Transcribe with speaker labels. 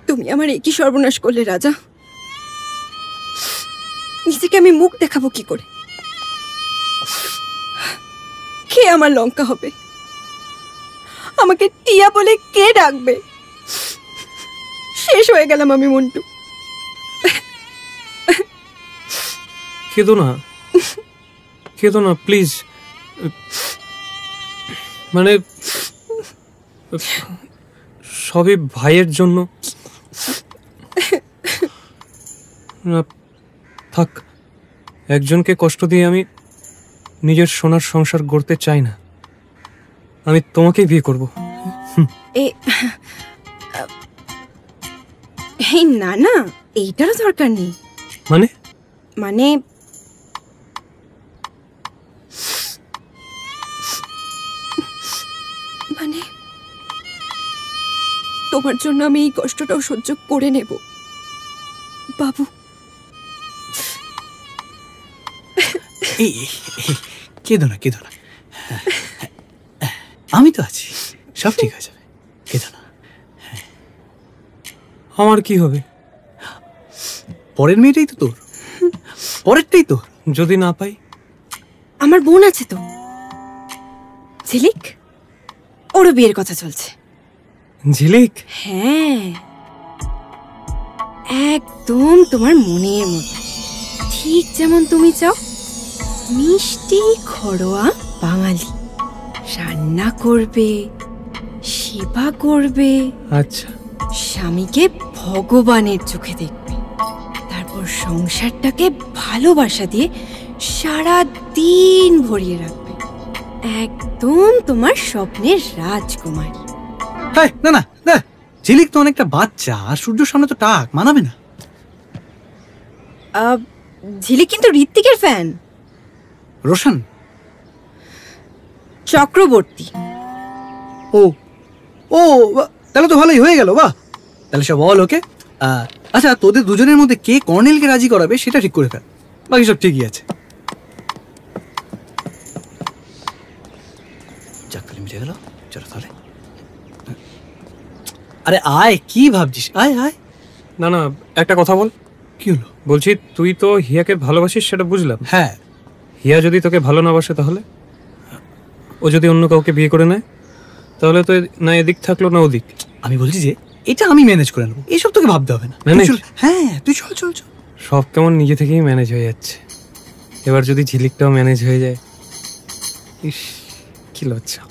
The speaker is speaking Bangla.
Speaker 1: তুমি আমার একই সর্বনাশ করলে রাজা। নিজেকে আমি মুখ দেখাবো কি করে? কে আমার লঙ্কা হবে? আমাকে টিয়া বলে কে ডাকবে? শেষ হয়ে গেলাম আমি মন্টু।
Speaker 2: কেঁদো না, কেঁদো না প্লিজ। মানে সবই ভাইয়ের জন্য। না থাক, একজনকে কষ্ট দিয়ে আমি নিজের সোনার সংসার গড়তে চাই না। আমি তোমাকেই বিয়ে করব।
Speaker 1: না না, এইটারও দরকার নেই।
Speaker 2: মানে
Speaker 1: মানে মানে তোমার জন্য আমি এই কষ্টটাও সহ্য করে নেব বাবু।
Speaker 3: কেঁদো না, কেঁদো না, আমি তো আছি, সব ঠিক হয়ে যাবে, কেঁদো না।
Speaker 2: আমার কি হবে?
Speaker 3: পরের মেয়েটাই তো তোর, পরেরটাই তোর।
Speaker 2: যদি না পাই?
Speaker 1: আমার বোন আছে তো, ঝিলিক, ওরও বিয়ের কথা চলছে।
Speaker 2: ঝিলিক?
Speaker 1: হ্যাঁ, একদম তোমার মনের মতো, ঠিক যেমন তুমি চাও। মিষ্টি ঘরোয়া বাঙালি, রান্না করবে, সেবা করবে,
Speaker 2: আচ্ছা,
Speaker 1: স্বামীকে ভগবানের চোখে দেখবে, তারপর সংসারটাকে ভালোবাসা দিয়ে সারা দিন ভরিয়ে রাখবে। একদম তোমার স্বপ্নের রাজকুমারী।
Speaker 3: না না না, ঝিলিক তো অনেকটা বাচ্চা, আর সূর্যর সামনে তো টাক মানাবে না।
Speaker 1: ঝিলিক কিন্তু ঋত্বিকের ফ্যান।
Speaker 3: রোশন
Speaker 1: চক্রবর্তী।
Speaker 3: ও ও, তাহলে তো ভালোই হয়ে গেল। বাহ, তাহলে সব বল ওকে। আচ্ছা, তোদের দুজনের মধ্যে কে কর্নেলকে রাজি করাবে সেটা ঠিক করে ফেল, বাকি সব ঠিকই আছে। যাক, তাহলে মিটে গেল। চলো তাহলে। আরে আয়, কি ভাবছিস? আয় আয়।
Speaker 2: না না, একটা কথা বল।
Speaker 3: কি হলো?
Speaker 2: বলছি, তুই তো হিয়াকে ভালোবাসিস, সেটা বুঝলাম।
Speaker 3: হ্যাঁ।
Speaker 2: হিয়া যদি তোকে ভালো না বাসে, তাহলে ও যদি অন্য কাউকে বিয়ে করে নেয়, তাহলে তো না এদিক থাকলো না ওদিক।
Speaker 3: আমি বলছি যে এটা আমি ম্যানেজ করে নেবো, এইসব তোকে ভাবতে হবে না। হ্যাঁ, তুই চল চল চল।
Speaker 2: সব কেমন নিজে থেকেই ম্যানেজ হয়ে যাচ্ছে। এবার যদি ঝিলিকটাও ম্যানেজ হয়ে যায়, ইস কি লজ্জা।